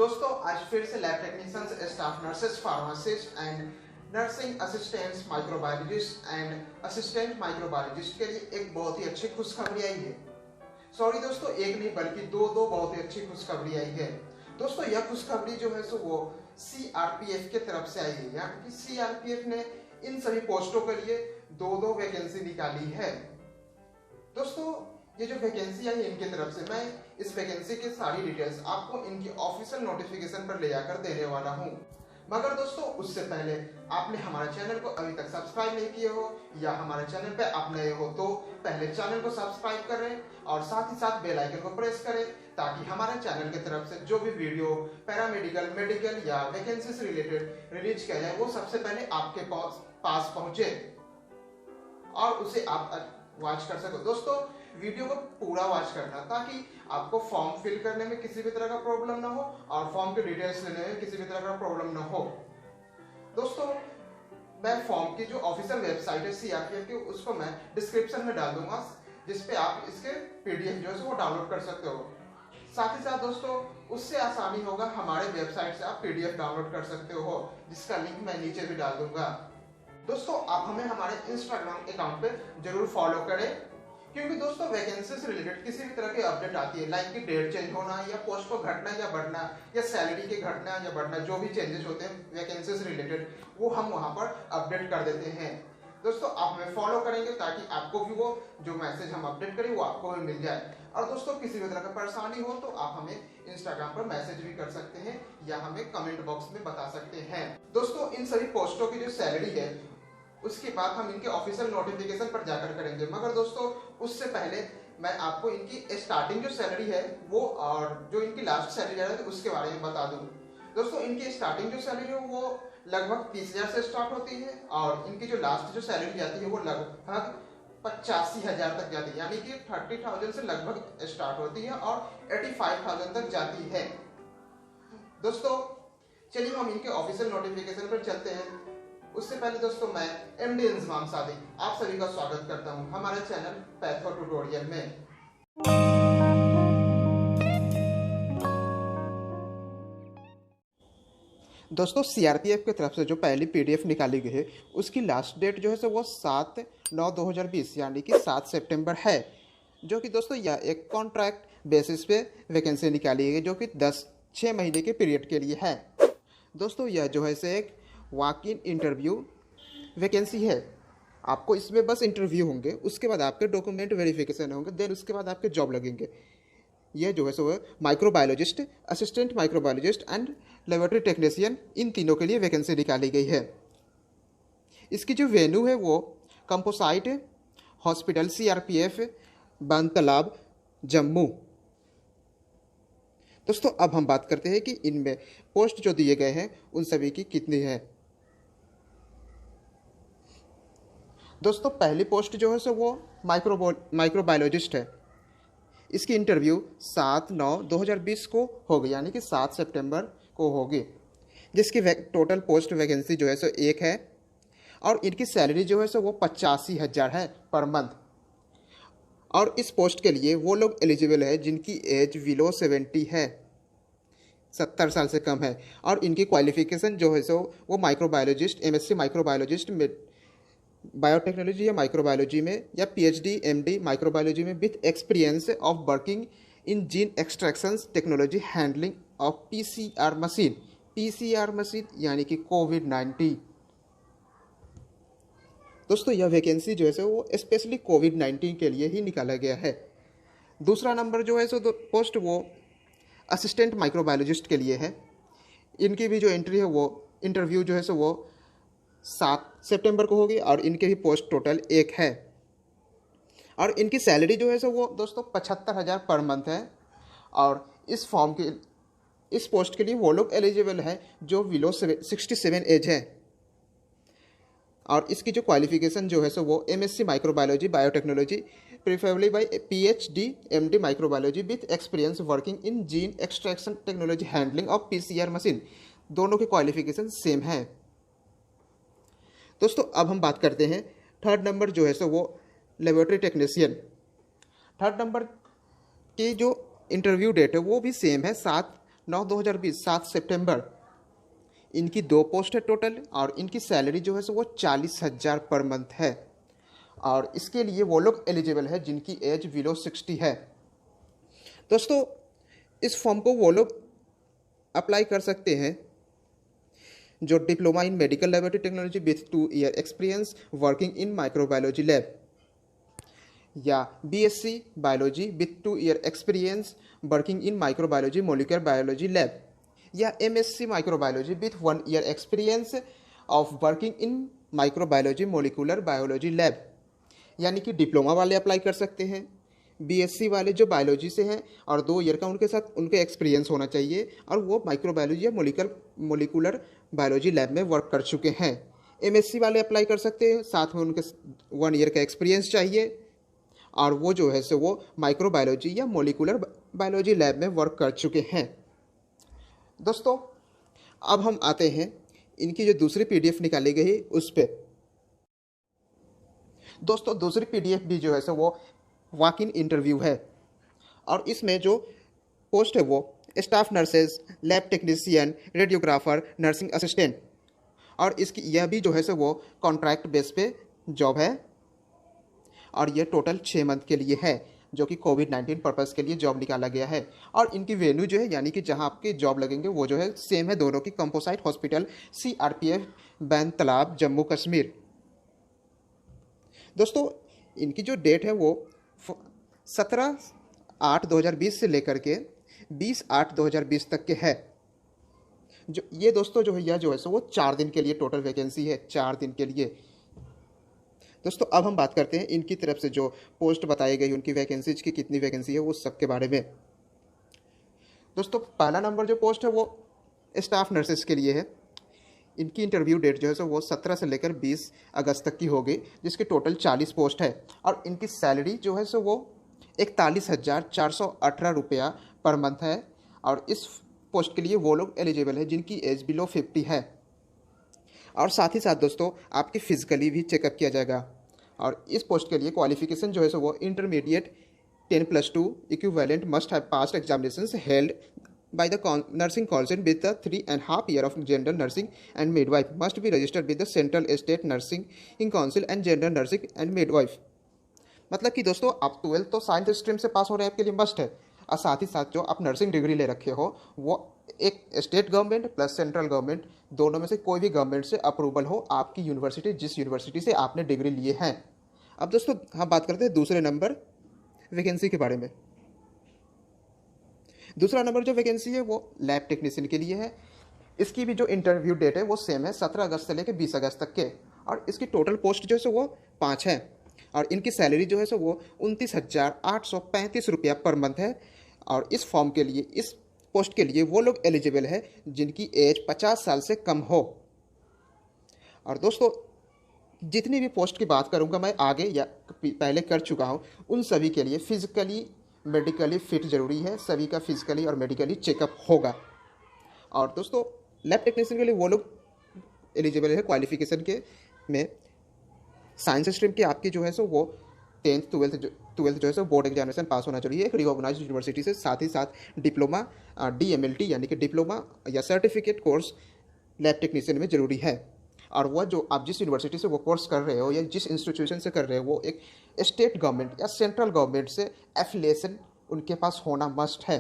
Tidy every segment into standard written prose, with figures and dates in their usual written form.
दोस्तों आज फिर से lab technicians, staff nurses, pharmacist and nursing assistants, microbiologist and assistant microbiologist के लिए एक बहुत ही अच्छी खुशखबरी आई है। सॉरी दोस्तों, एक नहीं बल्कि दो बहुत ही अच्छी खुशखबरी आई है। दोस्तों यह खुशखबरी जो है सो वो सीआरपीएफ की तरफ से आई है। यानी कि सीआरपीएफ ने इन सभी पोस्टों के लिए दो वैकेंसी निकाली है। दोस्तों ये जो वैकेंसी आई है इनकी तरफ से, मैं इस वैकेंसी की सारी डिटेल्स आपको इनकी ऑफिशियल नोटिफिकेशन पर ले जाकर देने वाला हूँ। मगर दोस्तों उससे पहले आपने हमारे चैनल को अभी तक सब्सक्राइब नहीं किए हो या हमारे चैनल पे आप नए हो तो पहले चैनल को सब्सक्राइब करें और साथ ही साथ बेल आइकन को प्रेस करें ताकि हमारे चैनल की तरफ से जो भी वीडियो पैरामेडिकल, मेडिकल या वैकेंसी से रिलेटेड रिलीज किया जाए वो सबसे पहले आपके पास पहुंचे और उसे आप वॉच कर सको। दोस्तों वीडियो को पूरा वॉच करना ताकि आपको फॉर्म फिल करने में किसी भी तरह का प्रॉब्लम ना हो और फॉर्म की डिटेल्स लेने में किसी भी तरह का प्रॉब्लम ना हो। दोस्तों मैं फॉर्म की जो ऑफिशियल वेबसाइट है सीआरपीएफ की उसको मैं डिस्क्रिप्शन में डाल दूंगा, जिसपे आप इसके पीडीएफ जो है वो डाउनलोड कर सकते हो। साथ ही साथ दोस्तों उससे आसानी होगा हमारे वेबसाइट से आप पीडीएफ डाउनलोड कर सकते हो, जिसका लिंक मैं नीचे भी डाल दूंगा। दोस्तों आप हमें हमारे इंस्टाग्राम अकाउंट पे जरूर फॉलो करें, क्योंकि दोस्तों वैकेंसी से रिलेटेड किसी भी तरह की अपडेट आती है, लाइक की डेट चेंज होना या पोस्ट को घटना या बढ़ना या सैलरी के घटना या बढ़ना, जो भी चेंजेस होते हैं वैकेंसी से रिलेटेड वो हम वहां पर अपडेट कर देते हैं। दोस्तों आप हमें फॉलो करेंगे ताकि आपको भी वो जो मैसेज हम अपडेट करें वो आपको भी मिल जाए। और दोस्तों किसी भी तरह का परेशानी हो तो आप हमें इंस्टाग्राम पर मैसेज भी कर सकते हैं या हमें कमेंट बॉक्स में बता सकते हैं। दोस्तों इन सभी पोस्टों की जो सैलरी है उसके बाद हम इनके ऑफिशियल नोटिफिकेशन पर जाकर करेंगे, मगर दोस्तों उससे पहले मैं आपको इनकी स्टार्टिंग जो सैलरी है वो और जो इनकी लास्ट सैलरी है उसके बारे में बता दूं। दोस्तों इनकी स्टार्टिंग जो सैलरी है वो लगभग 30,000 से स्टार्ट होती है और इनकी जो लास्ट जो सैलरी जाती है वो लगभग 85,000 तक जाती है, यानी कि 30,000 से लगभग स्टार्ट होती है और 85,000 तक जाती है। दोस्तों चलिए हम इनके ऑफिशियल नोटिफिकेशन पर चलते हैं। उससे पहले दोस्तों मैं एमडी इंजमाम सादिक आप सभी का स्वागत करता हूं हमारे चैनल पैथो ट्यूटोरियल में। दोस्तों सीआरपीएफ की तरफ से जो पहली पीडीएफ निकाली गई है उसकी लास्ट डेट जो है सो वो 7/9/2020 यानी कि 7 सितंबर है, जो कि दोस्तों यह एक कॉन्ट्रैक्ट बेसिस पे वैकेंसी निकाली गई जो कि 6 महीने के पीरियड के लिए है। दोस्तों यह जो है से एक वॉक इन इंटरव्यू वैकेंसी है। आपको इसमें बस इंटरव्यू होंगे, उसके बाद आपके डॉक्यूमेंट वेरिफिकेशन होंगे, देन उसके बाद आपके जॉब लगेंगे। यह जो है सो microbiologist, assistant microbiologist and laboratory technician, इन तीनों के लिए वैकेंसी निकाली गई है। इसकी जो वेन्यू है वो कंपोसाइट हॉस्पिटल सीआरपीएफ बंद तालाब जम्मू। दोस्तों अब हम बात करते हैं कि इनमें पोस्ट जो दिए गए हैं उन सभी की कितनी है। दोस्तों पहली पोस्ट जो है सो वो माइक्रोबायोलॉजिस्ट है। इसकी इंटरव्यू 7/9/2020 को होगी, यानी कि 7 सितंबर को होगी, जिसकी टोटल पोस्ट वैकेंसी जो है सो एक है और इनकी सैलरी जो है सो वो 85,000 है पर मंथ। और इस पोस्ट के लिए वो लोग एलिजिबल है जिनकी एज बिलो 70 है, 70 साल से कम है। और इनकी क्वालिफिकेशन जो है सो वो माइक्रोबायोलॉजिस्ट, एमएससी माइक्रोबायोलॉजिस्ट में बायोटेक्नोलॉजी या माइक्रोबायोलॉजी में या पीएचडी एमडी माइक्रोबायोलॉजी में with experience of working in gene extraction technology handling of PCR machine यानी कि कोविड-19। दोस्तों यह वैकेंसी जो है सो वो स्पेशली कोविड-19 के लिए ही निकाला गया है। दूसरा नंबर जो है सो पोस्ट वो असिस्टेंट माइक्रोबायोलॉजिस्ट के लिए है। इनकी भी जो एंट्री है वो इंटरव्यू जो है सो वो 7 सितंबर को होगी और इनके भी पोस्ट टोटल एक है। और इनकी सैलरी जो है सो वो दोस्तों 75,000 पर मंथ है। और इस पोस्ट के लिए वो लोग एलिजिबल है जो बिलो 67 एज है। और इसकी जो क्वालिफिकेशन जो है सो वो MSc microbiology biotechnology preferably by PhD MD microbiology with experience working in gene extraction technology handling of PCR machine, दोनों की क्वालिफिकेशन सेम है। दोस्तों अब हम बात करते हैं थर्ड नंबर जो है सो वो लेबोरेटरी टेक्नीशियन। थर्ड नंबर की जो इंटरव्यू डेट है वो भी सेम है, 7 9/2020 7 सितंबर इनकी 2 पोस्ट है टोटल, और इनकी सैलरी जो है सो वो 40,000 पर मंथ है। और इसके लिए वो लोग एलिजिबल है जिनकी एज बिलो 60 है। दोस्तों, इस फॉर्म को वो लोग अप्लाई कर सकते हैं जो diploma in medical laboratory technology with 2 year experience working in microbiology lab, या BSc biology with 2 year experience working in microbiology molecular biology lab, या MSc microbiology with 1 year experience of working in microbiology molecular biology lab. यानी कि diploma वाले apply कर सकते हैं, BSc वाले जो बायोलॉजी से हैं और 2 ईयर का उनके साथ उनके एक्सपीरियंस होना चाहिए, और वो माइक्रोबायोलॉजी या मोलिकुलर बायोलॉजी लैब में वर्क कर चुके हैं। एमएससी वाले अप्लाई कर सकते हैं, साथ में उनके 1 ईयर का एक्सपीरियंस चाहिए, और वो जो है सो वो माइक्रोबायोलॉजी या मोलिकुलर बायोलॉजी लैब में वर्क कर चुके हैं। दोस्तों, अब हम आते हैं इनकी जो दूसरी पीडीएफ निकाली गई उस पर। दोस्तों, दूसरी पीडीएफ भी जो है सो वो वॉक इन इंटरव्यू है, और इसमें जो पोस्ट है वो staff nurses, lab technician, radiographer, nursing assistant, और इसकी यह भी जो है सो वो कॉन्ट्रैक्ट बेस पे जॉब है, और ये टोटल 6 मंथ के लिए है, जो कि कोविड-19 पर्पज़ के लिए जॉब निकाला गया है। और इनकी वेन्यू जो है, यानी कि जहां आपके जॉब लगेंगे वो जो है सेम है दोनों की, कंपोसाइट हॉस्पिटल, सीआरपीएफ बैन तालाब, जम्मू कश्मीर। दोस्तों, इनकी जो डेट है वो 17/8/2020 से लेकर के 20/8/2020 तक के है। जो ये दोस्तों जो है यह जो है सो वो 4 दिन के लिए टोटल वैकेंसी है, 4 दिन के लिए। दोस्तों, अब हम बात करते हैं इनकी तरफ से जो पोस्ट बताई गई, उनकी वैकेंसीज की कितनी वैकेंसी है वो सब के बारे में। दोस्तों, पहला नंबर जो पोस्ट है वो स्टाफ नर्सेस के लिए है। इनकी इंटरव्यू डेट जो है सो वो 17 से लेकर 20 अगस्त तक की होगी, जिसके टोटल 40 पोस्ट है, और इनकी सैलरी जो है सो वो 41,418 रुपया पर मंथ है। और इस पोस्ट के लिए वो लोग एलिजिबल है जिनकी एज बिलो 50 है। और साथ ही साथ दोस्तों, आपकी फिजिकली भी चेकअप किया जाएगा। और इस पोस्ट के लिए क्वालिफिकेशन जो है सो वो intermediate 10+2 equivalent must have passed examinations held by the nursing council with the 3.5 year of general nursing and midwife must be registered with the central state nursing in council and general nursing and midwife। मतलब कि दोस्तों, आप 12th तो science stream से पास हो रहे हैं आपके लिए मस्ट है, और साथ ही साथ जो आप नर्सिंग डिग्री ले रखे हो वो एक state government plus central government दोनों में से कोई भी गवर्नमेंट से अप्रूवल हो आपकी यूनिवर्सिटी, जिस यूनिवर्सिटी से आपने डिग्री लिए हैं। अब दोस्तों, हम बात करते हैं दूसरे नंबर वैकेंसी के बारे में। दूसरा नंबर जो वैकेंसी है वो लैब टेक्नीशियन के लिए है। इसकी भी जो इंटरव्यू डेट है वो सेम है, 17 अगस्त से लेकर 20 अगस्त तक के, और इसकी टोटल पोस्ट जो है सो वो 5 है, और इनकी सैलरी जो है सो वो 29,835 रुपया पर मंथ है। और इस फॉर्म के लिए, इस पोस्ट के लिए वो लोग एलिजिबल है जिनकी एज 50 साल से कम हो। और दोस्तों, जितनी भी पोस्ट की बात करूँगा मैं आगे या पहले कर चुका हूँ, उन सभी के लिए फिजिकली मेडिकली फिट जरूरी है, सभी का फिजिकली और मेडिकली चेकअप होगा। और दोस्तों, लैब टेक्नीशियन के लिए वो लोग एलिजिबल है क्वालिफिकेशन के में साइंस स्ट्रीम की आपकी जो है सो वो 10th 12th जो है सो बोर्ड एग्जामिनेशन पास होना चाहिए एक रिकॉग्नाइज्ड यूनिवर्सिटी से। साथ ही साथ डिप्लोमा DMLT यानी कि डिप्लोमा या सर्टिफिकेट कोर्स लैब टेक्नीशियन में ज़रूरी है। और वह जो आप जिस यूनिवर्सिटी से वो कोर्स कर रहे हो या जिस इंस्टीट्यूशन से कर रहे हो वो एक स्टेट गवर्नमेंट या सेंट्रल गवर्नमेंट से एफिलिएशन उनके पास होना मस्ट है।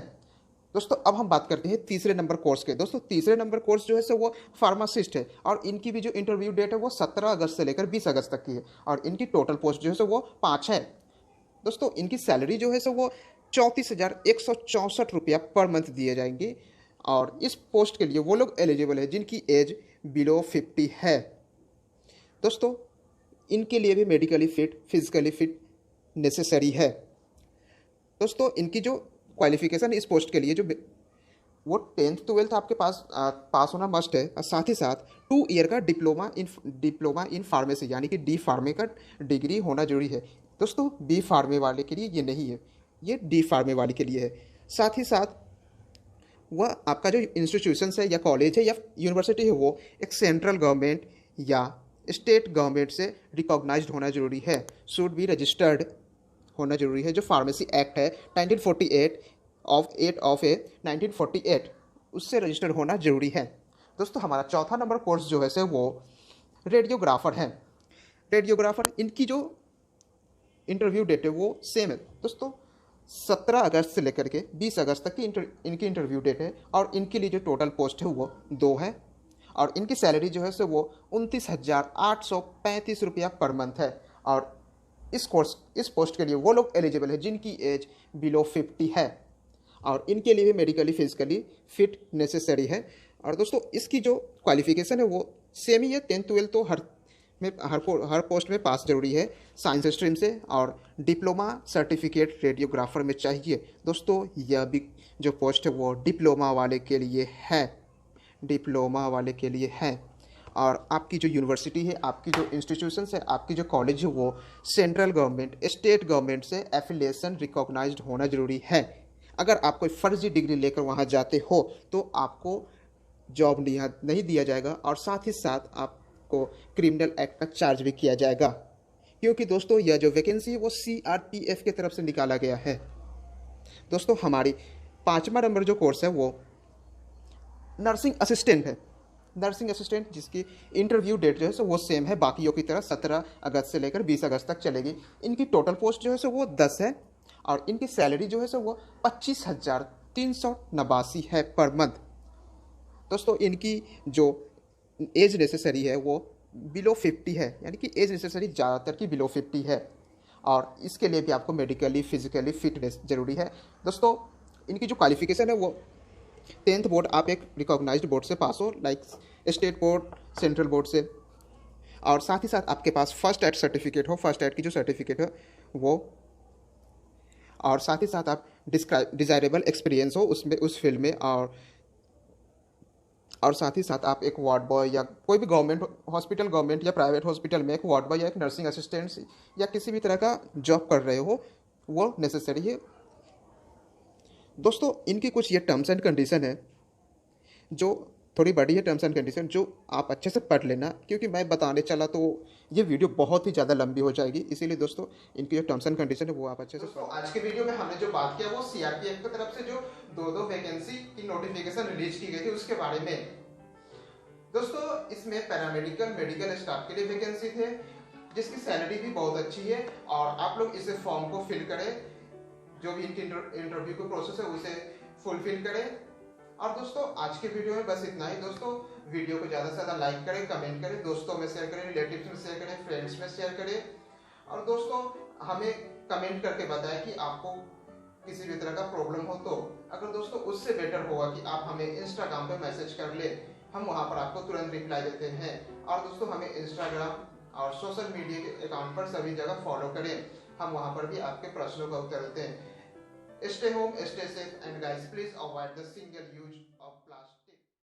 दोस्तों, अब हम बात करते हैं तीसरे नंबर कोर्स के। दोस्तों, तीसरे नंबर कोर्स जो है सो वो फार्मासिस्ट है, और इनकी भी जो इंटरव्यू डेट है वो 17 अगस्त से लेकर 20 अगस्त तक की है, और इनकी टोटल पोस्ट जो है सो वो 5 है। दोस्तों, इनकी सैलरी जो है सो वो 34,164 रुपया पर मंथ दिए जाएंगे, और इस पोस्ट के लिए वो लोग एलिजिबल है जिनकी एज बिलो 50 है। दोस्तों, इनके लिए भी medically fit, physically fit necessary है। दोस्तों, इनकी जो क्वालिफिकेशन इस पोस्ट के लिए जो वो 10th 12th आपके पास होना मस्ट है, और साथ ही साथ 2 ईयर का डिप्लोमा इन फार्मेसी यानी कि डी फार्मे का डिग्री होना जरूरी है। दोस्तों, बी फार्मे वाले के लिए ये नहीं है, ये डी फार्मे वाले के लिए है। साथ ही साथ वह आपका जो इंस्टीट्यूशन है या कॉलेज है या यूनिवर्सिटी है वो एक सेंट्रल गवर्नमेंट या स्टेट गवर्नमेंट से रिकॉग्नाइज्ड होना जरूरी है, शुड बी रजिस्टर्ड होना जरूरी है। जो फार्मेसी एक्ट है 1948 ऑफ 8 ऑफ ए 1948 उससे रजिस्टर होना जरूरी है। दोस्तों हमारा चौथा नंबर कोर्स जो है से वो रेडियोग्राफर है। रेडियोग्राफर इनकी जो इंटरव्यू डेट है वो सेम है दोस्तों, 17 अगस्त से लेकर के 20 अगस्त तक की इनकी इंटरव्यू डेट है और इनके लिए जो टोटल पोस्ट है वो 2 है और इनकी सैलरी जो है सो वो 29,835 रुपया पर मंथ है। और इस पोस्ट के लिए वो लोग एलिजिबल है जिनकी एज बिलो 50 है और इनके लिए भी मेडिकली फिजिकली फिट नेसेसरी है। और दोस्तों इसकी जो क्वालिफिकेशन है वो सेम ही है, 10th 12th तो हर पोस्ट में पास जरूरी है साइंस स्ट्रीम से और डिप्लोमा सर्टिफिकेट रेडियोग्राफर में चाहिए। दोस्तों यह भी जो पोस्ट है वो डिप्लोमा वाले के लिए है, डिप्लोमा वाले के लिए है। और आपकी जो यूनिवर्सिटी है, आपकी जो इंस्टीट्यूशन है, आपकी जो कॉलेज है वो सेंट्रल गवर्नमेंट स्टेट गवर्नमेंट से एफिलिएशन रिकॉग्नाइज्ड होना जरूरी है। अगर आप कोई फर्जी डिग्री लेकर वहाँ जाते हो तो आपको जॉब नहीं दिया जाएगा और साथ ही साथ आपको क्रिमिनल एक्ट का चार्ज भी किया जाएगा, क्योंकि दोस्तों यह जो वैकेंसी है वो CRPF की तरफ से निकाला गया है। दोस्तों हमारी 5वां नंबर जो कोर्स है वो नर्सिंग असिस्टेंट है। नर्सिंग असिस्टेंट जिसकी इंटरव्यू डेट जो है सो वो सेम है बाकियों की तरह, 17 अगस्त से लेकर 20 अगस्त तक चलेगी। इनकी टोटल पोस्ट जो है सो वो 10 है और इनकी सैलरी जो है सो वो 25,389 है पर मंथ। दोस्तों इनकी जो एज नेसेसरी है वो बिलो 50 है, यानी कि एज नेसेसरी ज़्यादातर की बिलो 50 है और इसके लिए भी आपको मेडिकली फिजिकली फिटनेस जरूरी है। दोस्तों इनकी जो क्वालिफिकेशन है वो 10th बोर्ड, आप एक रिकॉग्नाइज्ड बोर्ड से पास हो, like state board, central board से, और साथ ही साथ आपके पास फर्स्ट एड सर्टिफिकेट हो, फर्स्ट एड की जो सर्टिफिकेट है वो, और साथ ही साथ आप डिज़ायरेबल एक्सपीरियंस हो उसमें उस फील्ड में, और साथ ही साथ आप एक वार्ड बॉय या कोई भी गवर्नमेंट हॉस्पिटल, गवर्नमेंट या प्राइवेट हॉस्पिटल में एक वार्ड बॉय या एक नर्सिंग असिस्टेंट या किसी भी तरह का जॉब कर रहे हो, वो नेसेसरी है। दोस्तों इनकी कुछ ये टर्म्स एंड कंडीशन है जो थोड़ी बड़ी है, टर्म्स एंड कंडीशन जो आप अच्छे से पढ़ लेना, क्योंकि मैं बताने चला तो ये वीडियो बहुत ही ज़्यादा लंबी हो जाएगी, इसीलिए दोस्तों इनकी जो टर्म्स एंड कंडीशन है वो आप अच्छे से। दोस्तों आज के वीडियो में हमने जो बात किया वो CRPF की तरफ से जो 2 वैकेंसी की नोटिफिकेशन रिलीज की गई थी उसके बारे में। दोस्तों इसमें पैरामेडिकल मेडिकल स्टाफ के लिए वैकेंसी थे जिसकी सैलरी भी बहुत अच्छी है और आप लोग इसे फॉर्म को फिल करें, जो भी इनकी इंटरव्यू का प्रोसेस है उसे फुलफिल करें। और दोस्तों आज के वीडियो में बस इतना ही। दोस्तों वीडियो को ज़्यादा से ज़्यादा लाइक करें, कमेंट करें, दोस्तों में शेयर करें, रिलेटिव्स में शेयर करें, फ्रेंड्स में शेयर करें, और दोस्तों हमें कमेंट करके बताएं कि आपको किसी भी तरह का प्रॉब्लम हो तो। अगर दोस्तों उससे बेटर होगा कि आप हमें इंस्टाग्राम पे मैसेज कर ले, हम वहाँ पर आपको तुरंत रिप्लाई देते हैं। और दोस्तों हमें इंस्टाग्राम और सोशल मीडिया के अकाउंट पर सभी जगह फॉलो करें, हम वहाँ पर भी आपके प्रश्नों का उत्तर देते हैं। Stay home, stay safe, and guys, please avoid the single use of